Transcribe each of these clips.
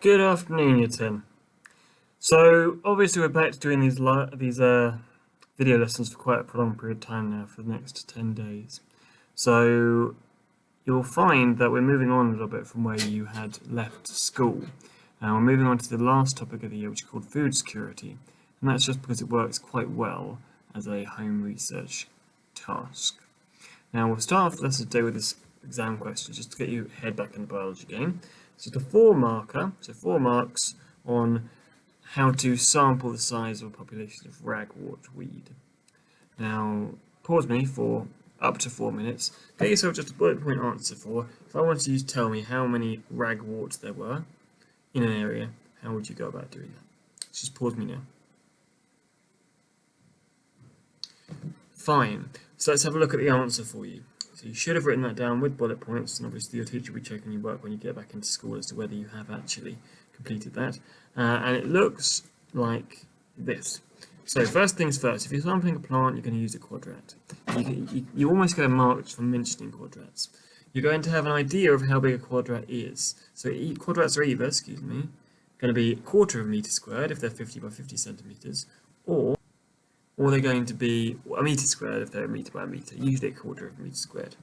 Good afternoon, Year 10. So obviously we're back to doing these video lessons for quite a prolonged period of time now, for the next 10 days. So you'll find that we're moving on a little bit from where you had left school. We're moving on to the last topic of the year, which is called food security. And that's just because it works quite well as a home research task. Now we'll start off the lesson today with this exam question, just to get your head back in the biology game. So the 4-marker, so 4 marks on how to sample the size of a population of ragwort weed. Now, pause me for up to 4 minutes. Get yourself just a bullet point answer for, if I wanted you to tell me how many ragworts there were in an area, how would you go about doing that? Just pause me now. Fine. So let's have a look at the answer for you. So you should have written that down with bullet points, and obviously your teacher will be checking your work when you get back into school as to whether you have actually completed that. And it looks like this. So first things first, if you're sampling a plant, you're going to use a quadrat. You almost get a mark for mentioning quadrats. You're going to have an idea of how big a quadrat is. So quadrats are either, going to be a quarter of a metre squared if they're 50 by 50 centimetres, or they're going to be a metre squared if they're a metre by a metre, usually a quarter of a metre squared.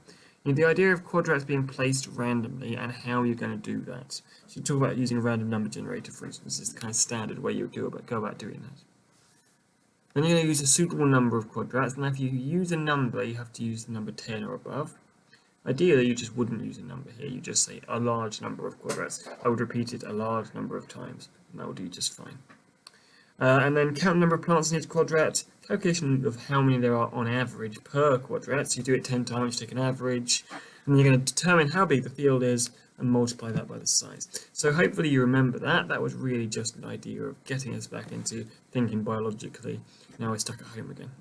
The idea of quadrats being placed randomly and how you're going to do that. So you talk about using a random number generator, for instance, is the kind of standard way you go about doing that. Then you're going to use a suitable number of quadrats, and if you use a number, you have to use the number 10 or above. Ideally, you just wouldn't use a number here, you just say a large number of quadrats. I would repeat it a large number of times, and that will do just fine. And then count the number of plants in each quadrat, calculation of how many there are on average per quadrat. So you do it 10 times, take an average, and you're going to determine how big the field is and multiply that by the size. So hopefully you remember that. That was really just an idea of getting us back into thinking biologically. Now we're stuck at home again.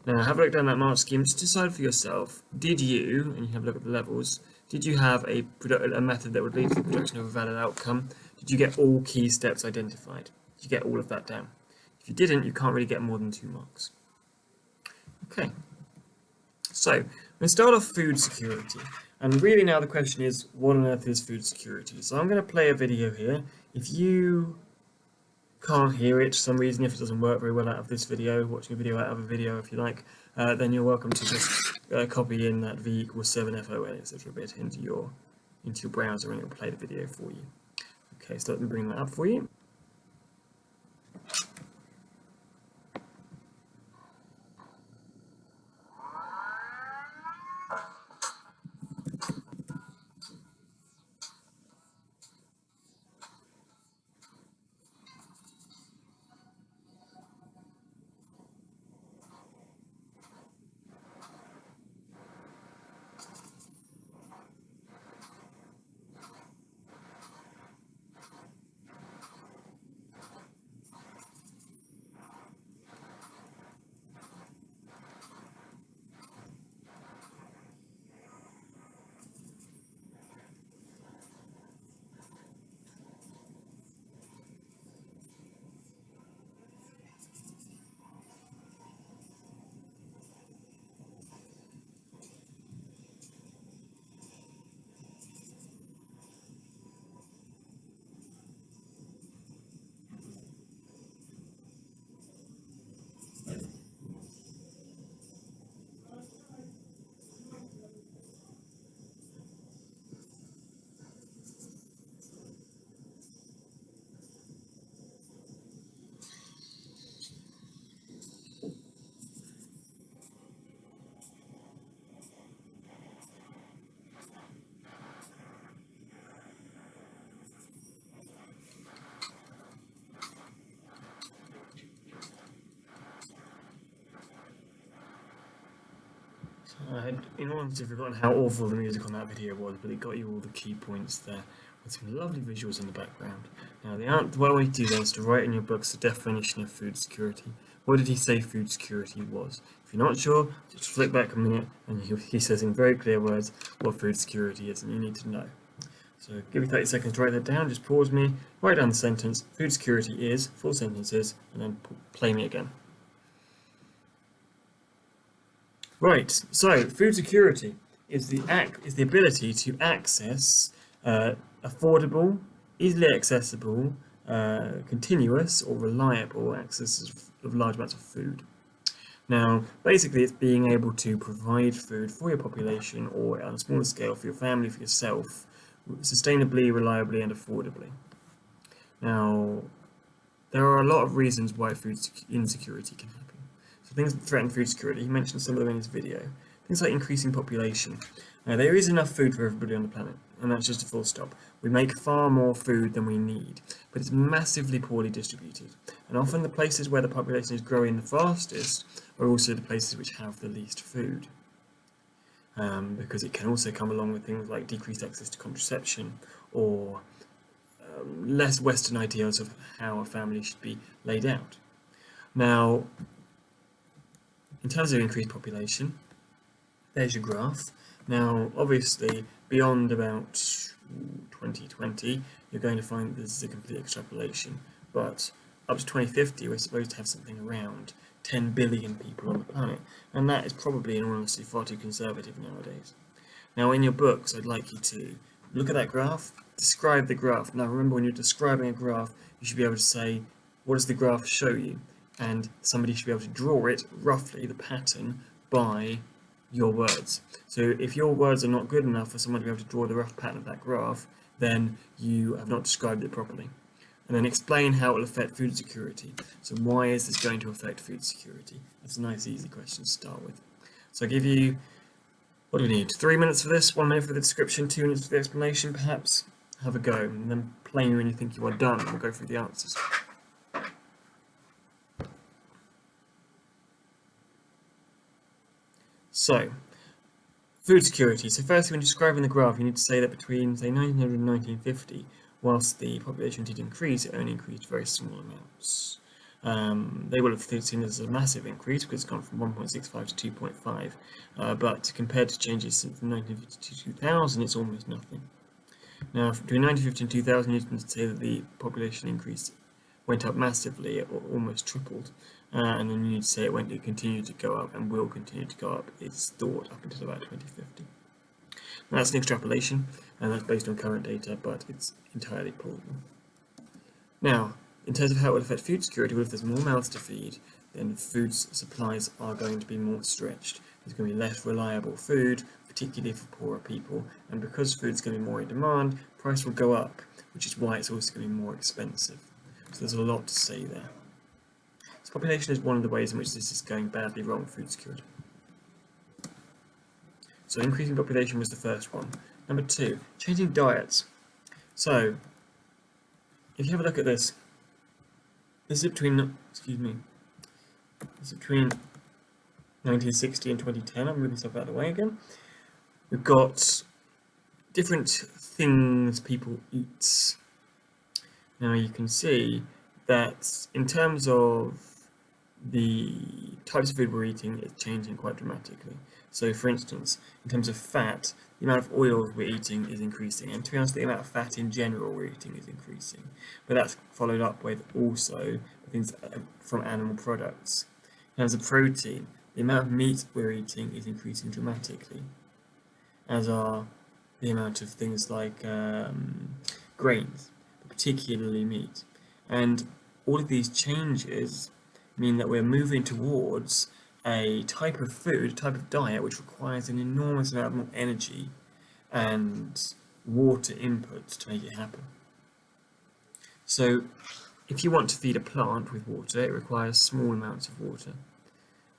Now have a look down that mark scheme. Just decide for yourself, did you, and you have a look at the levels, did you have a method that would lead to the production of a valid outcome? Did you get all key steps identified? You get all of that down. If you didn't, you can't really get more than 2 marks. Okay, so I'm going to start off food security. And really now the question is, what on earth is food security? So I'm going to play a video here. If you can't hear it for some reason, if it doesn't work very well out of this video, watching a video out of a video if you like, then you're welcome to just copy in that v equals 7FON, etc. bit into your browser, and it will play the video for you. Okay, so let me bring that up for you. I had, in all honesty, forgotten how awful the music on that video was, but it got you all the key points there, with some lovely visuals in the background. Now, what I want you to do then is to write in your books the definition of food security. What did he say food security was? If you're not sure, just flick back a minute, and he says in very clear words what food security is, and you need to know. So give me 30 seconds to write that down, just pause me, write down the sentence, food security is, full sentences, and then play me again. Right, so food security is the ability to access affordable, easily accessible, continuous or reliable access of large amounts of food. Now, basically, it's being able to provide food for your population or on a smaller scale for your family, for yourself, sustainably, reliably, and affordably. Now, there are a lot of reasons why food insecurity can happen. So things that threaten food security, he mentioned some of them in his video. Things like increasing population. Now, there is enough food for everybody on the planet, and that's just a full stop. We make far more food than we need, but it's massively poorly distributed. And often the places where the population is growing the fastest are also the places which have the least food. Because it can also come along with things like decreased access to contraception or less Western ideals of how a family should be laid out. Now, in terms of increased population, there's your graph. Now, obviously, beyond about 2020, you're going to find this is a complete extrapolation, but up to 2050, we're supposed to have something around 10 billion people on the planet, and that is probably, in all honesty, far too conservative nowadays. Now, in your books, I'd like you to look at that graph, describe the graph. Now, remember, when you're describing a graph, you should be able to say, what does the graph show you? And somebody should be able to draw it, roughly, the pattern, by your words. So if your words are not good enough for someone to be able to draw the rough pattern of that graph, then you have not described it properly. And then explain how it will affect food security. So why is this going to affect food security? That's a nice, easy question to start with. So I give you, what do we need? 3 minutes for this, 1 minute for the description, 2 minutes for the explanation, perhaps. Have a go, and then play me when you think you are done, and we'll go through the answers. So, food security. So firstly, when describing the graph, you need to say that between, say, 1900 and 1950, whilst the population did increase, it only increased very small amounts. They will have seen this as a massive increase because it's gone from 1.65 to 2.5, but compared to changes since 1950 to 2000, it's almost nothing. Now, between 1950 and 2000, you can say that the population increase went up massively, or almost tripled, and then you need to say it continued to go up and will continue to go up, it's thought, up until about 2050. Now, that's an extrapolation, and that's based on current data, but it's entirely plausible. Now, in terms of how it will affect food security, well, if there's more mouths to feed, then food supplies are going to be more stretched. There's going to be less reliable food, particularly for poorer people, and because food's going to be more in demand, price will go up, which is why it's also going to be more expensive. So there's a lot to say there. So population is one of the ways in which this is going badly wrong with food security. So increasing population was the first one. Number 2, changing diets. So, if you have a look at this, this is between 1960 and 2010. I'm moving stuff out of the way again. We've got different things people eat. Now you can see that in terms of the types of food we're eating, it's changing quite dramatically. So for instance, in terms of fat, the amount of oils we're eating is increasing, and to be honest, the amount of fat in general we're eating is increasing. But that's followed up with also things from animal products. In terms of protein, the amount of meat we're eating is increasing dramatically, as are the amount of things like grains, particularly meat. And all of these changes mean that we're moving towards a type of food, a type of diet, which requires an enormous amount more energy and water input to make it happen. So, if you want to feed a plant with water, it requires small amounts of water.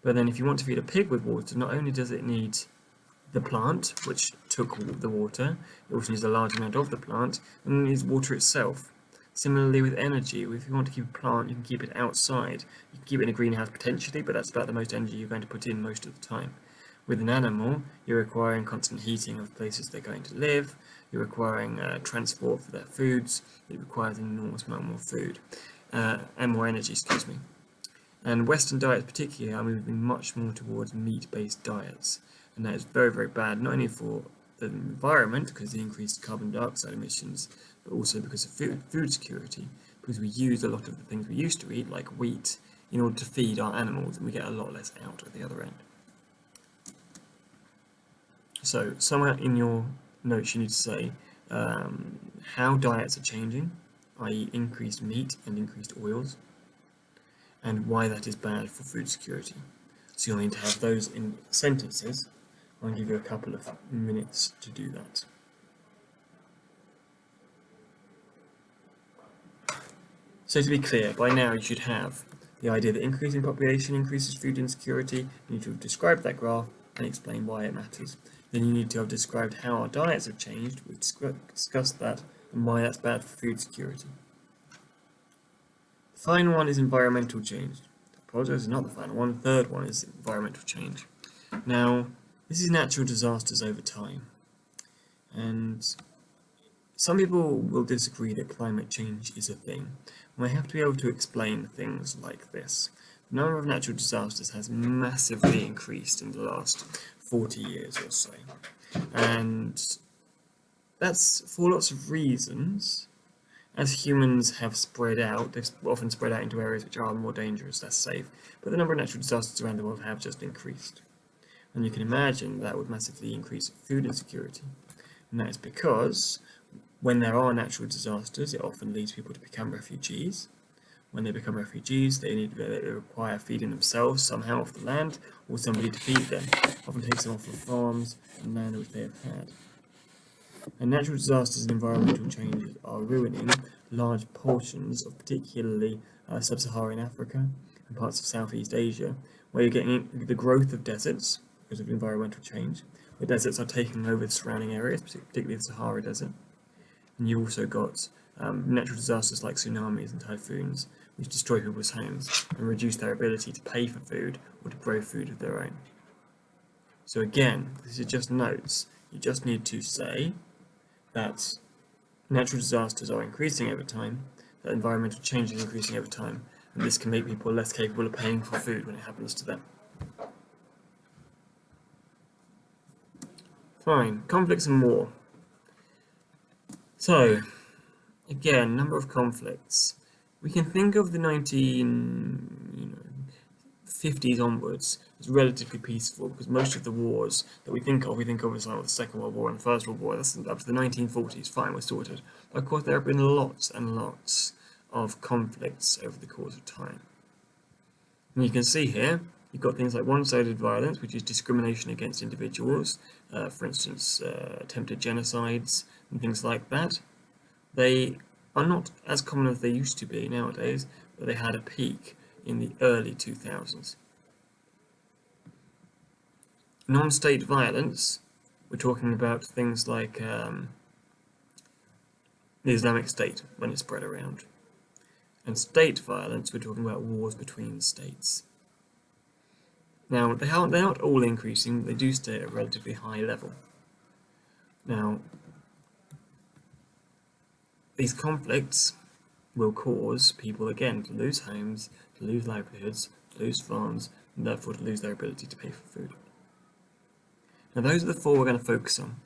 But then if you want to feed a pig with water, not only does it need the plant, which took all the water, it also needs a large amount of the plant, and it needs water itself. Similarly with energy, if you want to keep a plant, you can keep it outside. You can keep it in a greenhouse potentially, but that's about the most energy you're going to put in most of the time. With an animal, you're requiring constant heating of places they're going to live, you're requiring transport for their foods, it requires an enormous amount more food, and more energy, excuse me. And Western diets particularly are moving much more towards meat-based diets, and that is very, very bad, not only for the environment, because of the increased carbon dioxide emissions, but also because of food security, because we use a lot of the things we used to eat, like wheat, in order to feed our animals, and we get a lot less out at the other end. So, somewhere in your notes you need to say, how diets are changing, i.e. increased meat and increased oils, and why that is bad for food security. So you'll need to have those in sentences. I'll give you a couple of minutes to do that. So to be clear, by now you should have the idea that increasing population increases food insecurity. You need to have described that graph and explain why it matters. Then you need to have described how our diets have changed. We've discussed that and why that's bad for food security. The final one is environmental change. I apologize, it's not the final one. The third one is environmental change. Now, this is natural disasters over time. And some people will disagree that climate change is a thing. And we have to be able to explain things like this. The number of natural disasters has massively increased in the last 40 years or so. And that's for lots of reasons. As humans have spread out, they've often spread out into areas which are more dangerous, less safe, but the number of natural disasters around the world have just increased. And you can imagine that would massively increase food insecurity. And that is because when there are natural disasters, it often leads people to become refugees. When they become refugees, they require feeding themselves somehow off the land, or somebody to feed them. Often takes them off of farms and land which they have had. And natural disasters and environmental changes are ruining large portions of particularly sub-Saharan Africa and parts of Southeast Asia, where you're getting the growth of deserts because of environmental change. The deserts are taking over the surrounding areas, particularly the Sahara Desert. And you've also got natural disasters like tsunamis and typhoons, which destroy people's homes and reduce their ability to pay for food or to grow food of their own. So again, this is just notes. You just need to say that natural disasters are increasing over time, that environmental change is increasing over time, and this can make people less capable of paying for food when it happens to them. Fine, conflicts and war. So, again, number of conflicts. We can think of the 1950s onwards as relatively peaceful, because most of the wars that we think of as like the Second World War and the First World War. That's up to the 1940s. Fine, we're sorted. But of course, there have been lots and lots of conflicts over the course of time. And you can see here, you've got things like one-sided violence, which is discrimination against individuals, for instance, attempted genocides and things like that. They are not as common as they used to be nowadays, but they had a peak in the early 2000s. Non-state violence, we're talking about things like the Islamic State when it spread around. And state violence, we're talking about wars between states. Now, they're not all increasing, but they do stay at a relatively high level. Now, these conflicts will cause people, again, to lose homes, to lose livelihoods, to lose farms, and therefore to lose their ability to pay for food. Now, those are the four we're going to focus on.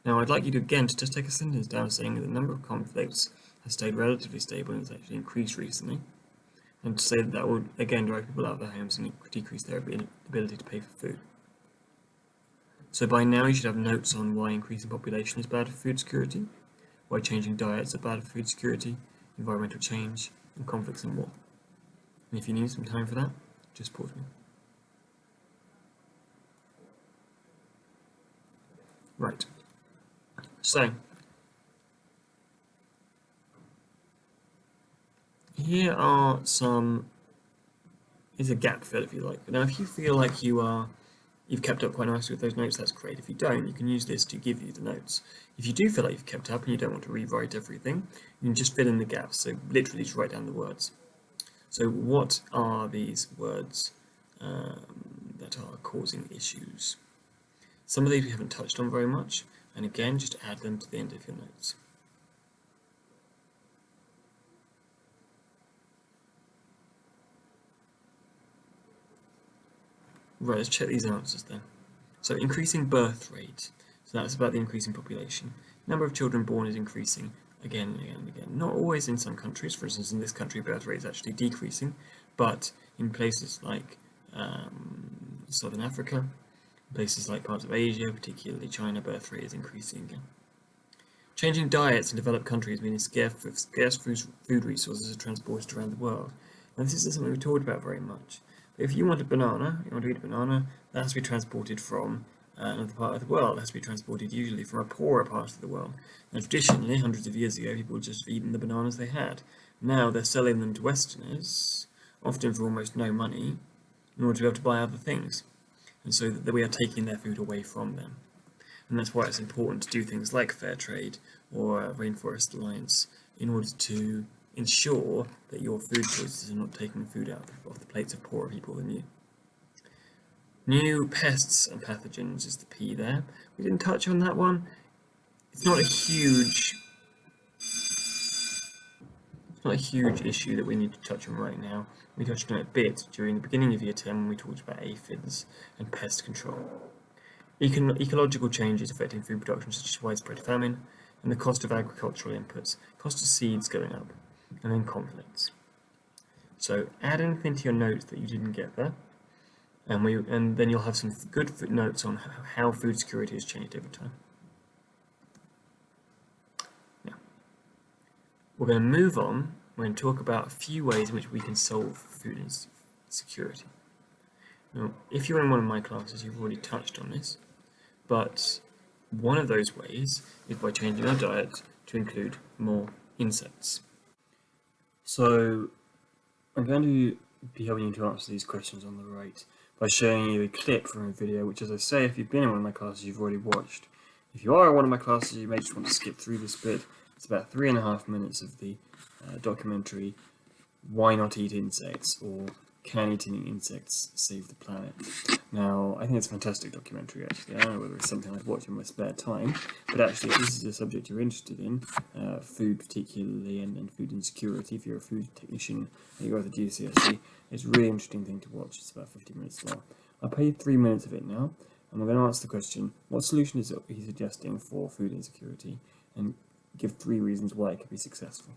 Now, I'd like you to, again, to just take a sentence down saying that the number of conflicts has stayed relatively stable and has actually increased recently, and to say that that will, again, drive people out of their homes and decrease their ability to pay for food. So by now you should have notes on why increasing population is bad for food security, why changing diets are bad for food security, environmental change, and conflicts and war. And if you need some time for that, just pause me. Right. So, here are some, is a gap fill if you like. Now if you feel like you've kept up quite nicely with those notes, that's great. If you don't, you can use this to give you the notes. If you do feel like you've kept up and you don't want to rewrite everything, you can just fill in the gaps, so literally just write down the words. So what are these words that are causing issues? Some of these we haven't touched on very much, and again, just add them to the end of your notes. Right, let's check these answers then. So increasing birth rate, so that's about the increasing population. Number of children born is increasing again and again and again. Not always in some countries, for instance in this country birth rate is actually decreasing, but in places like Southern Africa, places like parts of Asia, particularly China, birth rate is increasing again. Changing diets in developed countries meaning scarce food resources are transported around the world. Now, this isn't something we talked about very much. But if you want a banana, you want to eat a banana, that has to be transported from another part of the world. It has to be transported usually from a poorer part of the world. Now, traditionally, hundreds of years ago, people would just have eaten the bananas they had. Now they're selling them to Westerners, often for almost no money, in order to be able to buy other things. And so that we are taking their food away from them. And that's why it's important to do things like fair trade or Rainforest Alliance in order to ensure that your food choices are not taking food out off the plates of poorer people than you. New pests and pathogens is the P there. We didn't touch on that one. It's not a huge issue that we need to touch on right now. We touched on it a bit during the beginning of Year 10 when we talked about aphids and pest control. Ecological changes affecting food production such as widespread famine and the cost of agricultural inputs, cost of seeds going up, and then conflicts. So add anything to your notes that you didn't get there, and then you'll have some good notes on how food security has changed over time. Now, we're going to move on. We're going to talk about a few ways in which we can solve food insecurity. Now, if you're in one of my classes, you've already touched on this, but one of those ways is by changing our diet to include more insects. So I'm going to be helping you to answer these questions on the right by showing you a clip from a video, which, as I say, if you've been in one of my classes, you've already watched. If you are in one of my classes, you may just want to skip through this bit. It's about 3.5 minutes of the documentary Why Not Eat Insects, or Can Eating Insects Save the Planet? Now, I think it's a fantastic documentary, actually. I don't know whether it's something I'd watch in my spare time, but actually, if this is a subject you're interested in, food particularly, and food insecurity, if you're a food technician and you go to the GCSE, it's a really interesting thing to watch. It's about 50 minutes long. I'll play 3 minutes of it now, and we're going to answer the question, what solution is he suggesting for food insecurity, and give 3 reasons why it could be successful.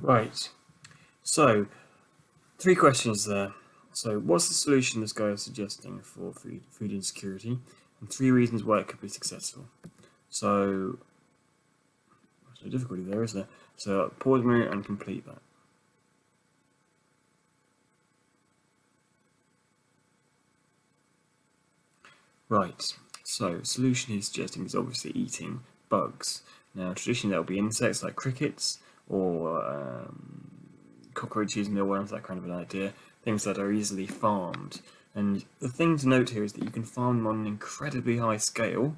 Right, so 3 questions there. So what's the solution this guy is suggesting for food insecurity, and 3 reasons why it could be successful. So there's no difficulty there, is there? So pause a minute and complete that. Right, so solution he's suggesting is obviously eating bugs. Now traditionally that would be insects like crickets or cockroaches, mealworms, that kind of an idea, things that are easily farmed. And the thing to note here is that you can farm them on an incredibly high scale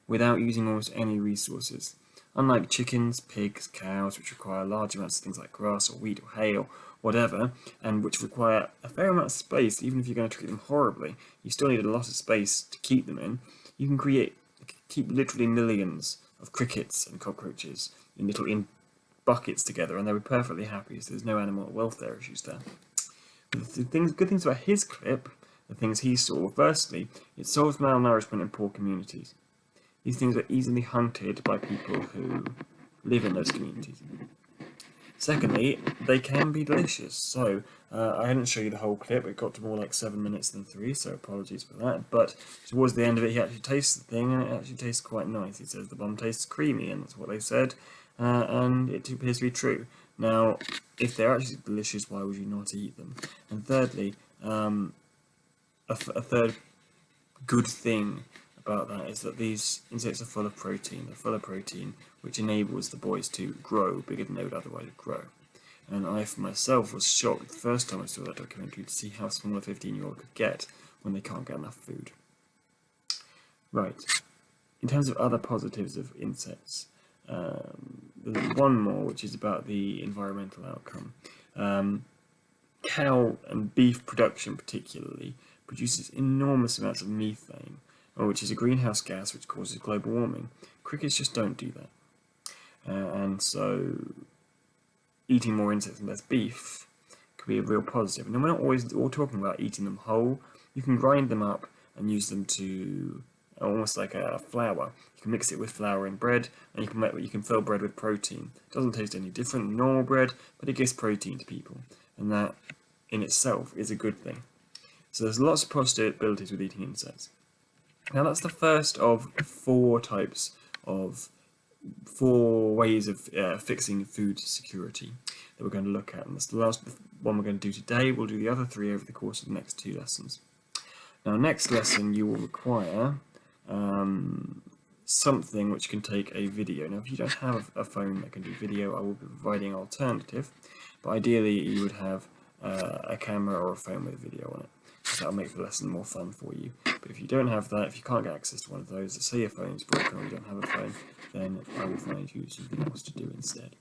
without using almost any resources. Unlike chickens, pigs, cows, which require large amounts of things like grass or wheat or hay or whatever, and which require a fair amount of space, even if you're going to treat them horribly, you still need a lot of space to keep them in. You can keep literally millions of crickets and cockroaches in buckets together, and they'll be perfectly happy, so there's no animal welfare issues there. But the good things about his clip, the things he saw, firstly, it solves malnourishment in poor communities. These things are easily hunted by people who live in those communities. Secondly, they can be delicious. So, I didn't show you the whole clip, it got to more like 7 minutes than 3, so apologies for that. But towards the end of it, he actually tastes the thing, and it actually tastes quite nice. He says the bun tastes creamy, and that's what they said, and it appears to be true. Now, if they're actually delicious, why would you not eat them? And thirdly, a third good thing about that is that these insects are full of protein. They're full of protein, which enables the boys to grow bigger than they would otherwise grow. And I, for myself, was shocked the first time I saw that documentary to see how small a 15-year-old could get when they can't get enough food. Right. In terms of other positives of insects, there's one more, which is about the environmental outcome. Cow and beef production particularly produces enormous amounts of methane, which is a greenhouse gas which causes global warming. Crickets just don't do that. And so eating more insects and less beef could be a real positive. And we're not always all talking about eating them whole. You can grind them up and use them to almost like a flour. You can mix it with flour and bread, and you can fill bread with protein. It doesn't taste any different than normal bread, but it gives protein to people, and that in itself is a good thing. So there's lots of possibilities with eating insects. Now that's the first of 4 ways of fixing food security that we're going to look at, and that's the last one we're going to do today. We'll do the other 3 over the course of the next 2 lessons. Now next lesson you will require something which can take a video. Now if you don't have a phone that can do video, I will be providing an alternative, but ideally you would have a camera or a phone with video on it, because that'll make the lesson more fun for you. But if you don't have that, if you can't get access to one of those, say your phone's broken or you don't have a phone, then I will find you something else to do instead.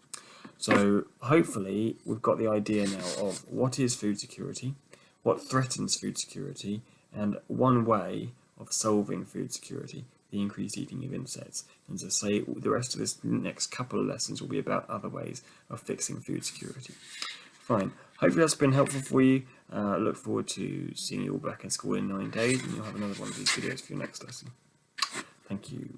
So hopefully we've got the idea now of what is food security, what threatens food security, and one way of solving food security, the increased eating of insects. And as I say, the rest of this next couple of lessons will be about other ways of fixing food security. Fine. Hopefully that's been helpful for you. Look forward to seeing you all back in school in 9 days, and you'll have another one of these videos for your next lesson. Thank you.